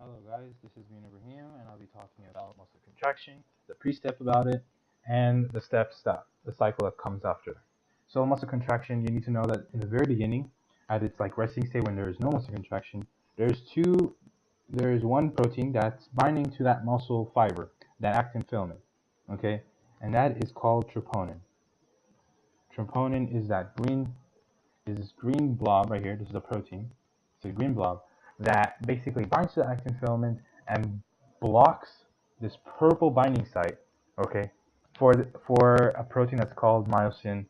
Hello guys, this is me Ibrahim and I'll be talking about muscle contraction, the pre-step about it, and the the cycle that comes after. So muscle contraction, you need to know that in the very beginning, at its like resting state when there is no muscle contraction, there is one protein that's binding to that muscle fiber, that actin filament, okay? And that is called troponin. Troponin is this green blob right here. This is a protein. It's a green blob that basically binds to the actin filament and blocks this purple binding site, okay, for a protein that's called myosin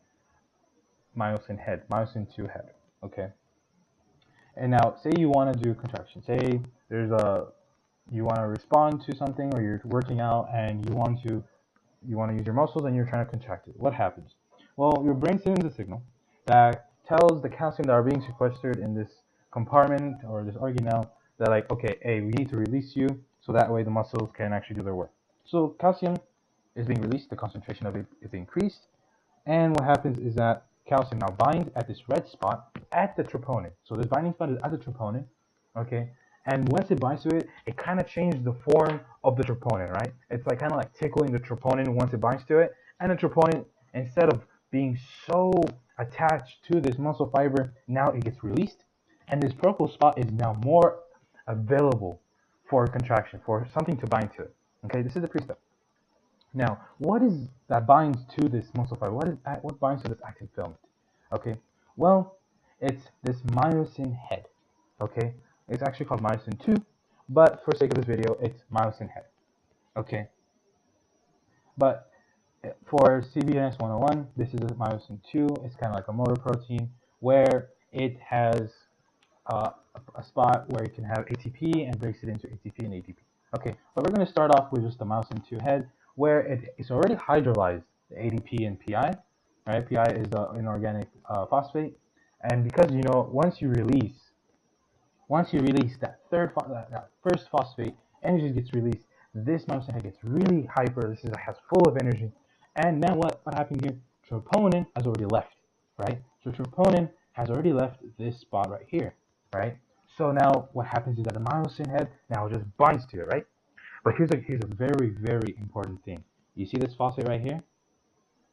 head, myosin 2 head, okay. And now, say you want to do contraction. Say you want to respond to something, or you're working out and you want to use your muscles and you're trying to contract it. What happens? Well, your brain sends a signal that tells the calcium that are being sequestered in this compartment or this organelle that, like, okay, hey, we need to release you so that way the muscles can actually do their work. So calcium is being released, the concentration of it is increased, and what happens is that calcium now binds at this red spot at the troponin. So this binding spot is at the troponin, okay? And once it binds to it, it kind of changes the form of the troponin, right? It's like kind of like tickling the troponin once it binds to it. And the troponin, instead of being so attached to this muscle fiber, now it gets released. And this purple spot is now more available for contraction, for something to bind to it. Okay, this is the pre-step. Now, what is that binds to this muscle fiber? What binds to this actin filament? Okay, well, it's this myosin head. Okay, it's actually called myosin 2, but for sake of this video, it's myosin head. Okay, but for CBNS 101, this is a myosin 2. It's kind of like a motor protein where it has a spot where it can have ATP and breaks it into ATP and ADP. Okay, but we're going to start off with just the myosin 2 head, where it's already hydrolyzed the ADP and PI. Right, PI is an inorganic phosphate, and because once you release that first phosphate, energy gets released. This myosin head gets really hyper. This has full of energy, and now what happened here? Troponin has already left, right? So troponin has already left this spot right here, right? So now what happens is that the myosin head now just binds to it, right? But here's a very, very important thing. You see this phosphate right here?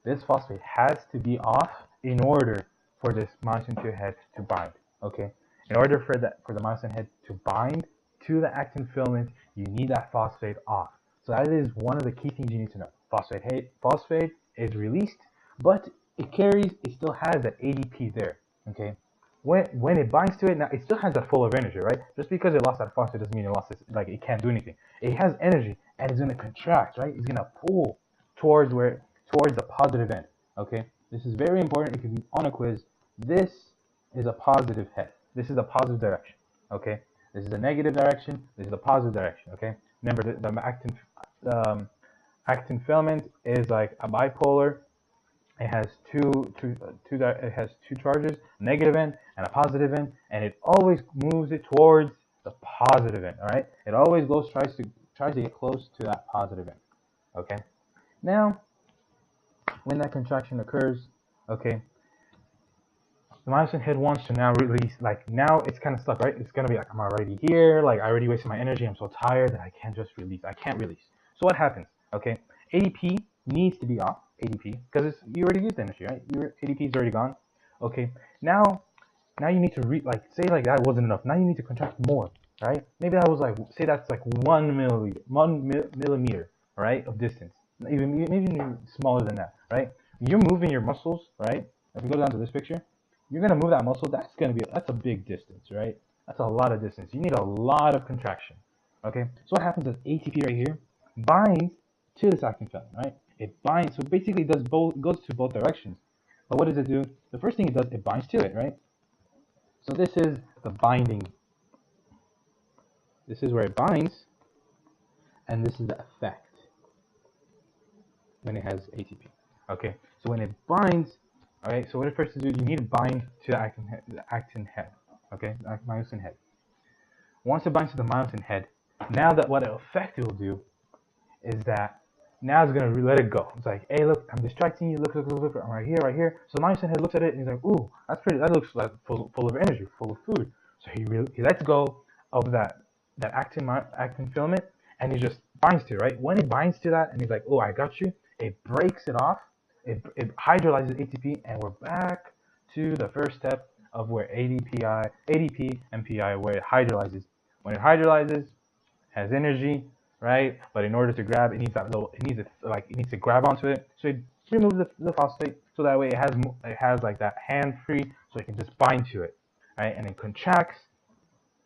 This phosphate has to be off in order for this myosin 2 head to bind. Okay, in order for the myosin head to bind to the actin filament, you need that phosphate off. So that is one of the key things you need to know. Phosphate is released, but it still has that ADP there. Okay, when it binds to it, now it still has that full of energy, right? Just because it lost that phosphate doesn't mean it lost like it can't do anything. It has energy and it's gonna contract, right? It's gonna pull towards the positive end. Okay, this is very important. It can be on a quiz. This is a positive head. This is a positive direction. Okay, this is a negative direction. This is a positive direction. Okay, remember the actin filament is like a bipolar. It has it has two charges, a negative end and a positive end, and it always moves it towards the positive end. All right, it always tries to get close to that positive end. Okay, now when that contraction occurs, okay, the myosin head wants to now release. Like, now it's kind of stuck, right? It's gonna be like, I'm already here, like I already wasted my energy, I'm so tired that I can't release. So what happens? Okay, ADP needs to be off, ADP, because you already used energy, right? Your ADP is already gone. Okay, now you need to say like that wasn't enough. Now you need to contract more, right? Maybe that was like, say that's like 1 millimeter, right, of distance. Maybe smaller than that, right? You're moving your muscles, right? If you go down to this picture, you're gonna move that muscle. That's a big distance, right? That's a lot of distance. You need a lot of contraction. Okay, so what happens is ATP right here binds to this actin filament, right? It binds, so basically it goes to both directions. But what does it do? The first thing it does, it binds to it, right? So this is the binding. This is where it binds, and this is the effect when it has ATP. Okay, so when it binds, all right, so what it first do, you need to bind to the actin head, okay, the myosin head. Once it binds to the myosin head, now that what effect it will do is that now it's gonna let it go. It's like, hey, look, I'm distracting you. Look, I'm right here. So the myosin head looks at it and he's like, ooh, that's pretty. That looks like full of energy, full of food. So he lets go of that actin filament, and he just binds to it, right? When it binds to that, and he's like, oh, I got you, it breaks it off, it hydrolyzes ATP, and we're back to the first step of where ADP and PI, where it hydrolyzes. When it hydrolyzes, has energy, right? But in order to grab, it needs it needs to grab onto it. So it removes the phosphate, so that way it has like that hand free, so it can just bind to it, right? And it contracts,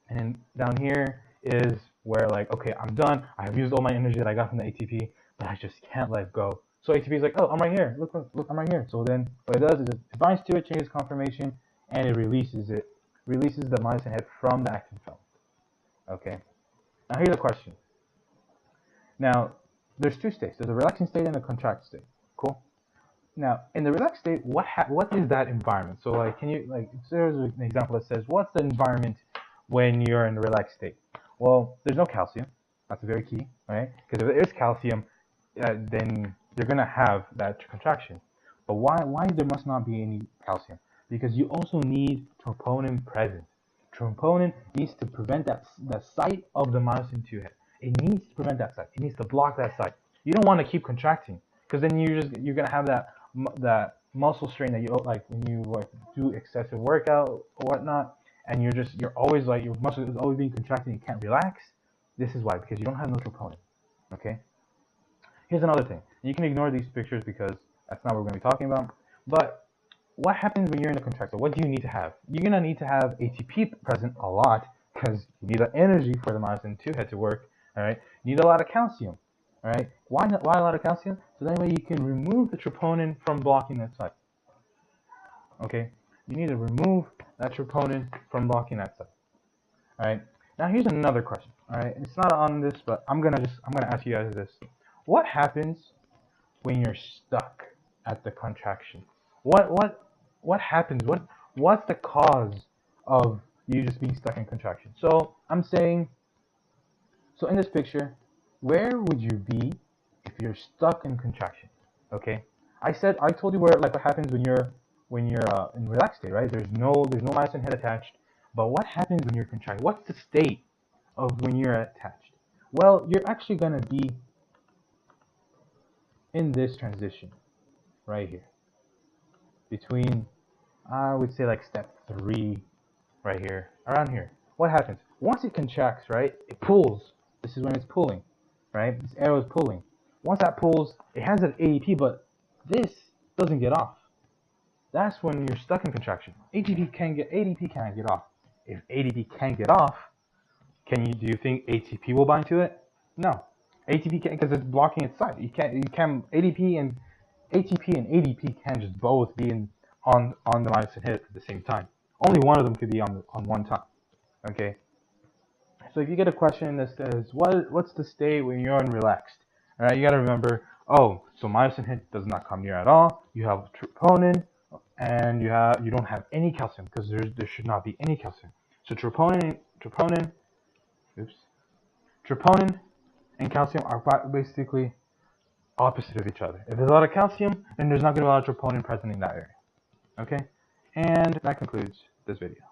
and then down here is where like, okay, I'm done. I've used all my energy that I got from the ATP, but I just can't let go. So ATP is like, oh, I'm right here. Look, I'm right here. So then what it does is it binds to it, changes conformation, and it releases the myosin head from the actin film. Okay. Now here's a question. Now there's two states. There's a relaxing state and a contract state. Cool. Now in the relaxed state, what is that environment? So like, can you like, there's an example that says, what's the environment when you're in the relaxed state? Well, there's no calcium. That's very key, right? Because if there is calcium, then you're gonna have that contraction. But why there must not be any calcium? Because you also need troponin present. Troponin needs to prevent that site of the myosin 2 head. It needs to prevent that site. It needs to block that site. You don't want to keep contracting, because then you're gonna have that muscle strain that you like when you like do excessive workout or whatnot, and you're always like, your muscle is always being contracted and you can't relax. This is why, because you don't have no troponin. Okay. Here's another thing. You can ignore these pictures because that's not what we're going to be talking about. But what happens when you're in a contractor? What do you need to have? You're going to need to have ATP present a lot, because you need the energy for the myosin 2 head to work. All right. You need a lot of calcium. All right. Why a lot of calcium? So that way you can remove the troponin from blocking that site. Okay. You need to remove that troponin from blocking that site. All right. Now here's another question. All right. It's not on this, but I'm gonna ask you guys this. What happens when you're stuck at the contraction? What happens? What's the cause of you just being stuck in contraction? So I'm saying, so in this picture, where would you be if you're stuck in contraction? Okay, I told you where, like, what happens when you're in relaxed state, right? There's no myosin head attached. But what happens when you're contracted? What's the state of when you're attached? Well, you're actually gonna be in this transition right here between, I would say, like step 3 right here, around here. What happens? Once it contracts, right, it pulls. This is when it's pulling, right? This arrow is pulling. Once that pulls, it has an ADP, but this doesn't get off. That's when you're stuck in contraction. ADP can't get off. If ADP can't get off, do you think ATP will bind to it? No. ATP can't, because it's blocking its site. ATP and ADP can't just both be on the myosin head at the same time. Only one of them could be on one time. Okay. So if you get a question that says, what's the state when you're unrelaxed? All right, you got to remember, oh, so myosin head does not come near at all. You have troponin, and you don't have any calcium, because there should not be any calcium. So troponin and calcium are basically opposite of each other. If there's a lot of calcium, then there's not going to be a lot of troponin present in that area. Okay? And that concludes this video.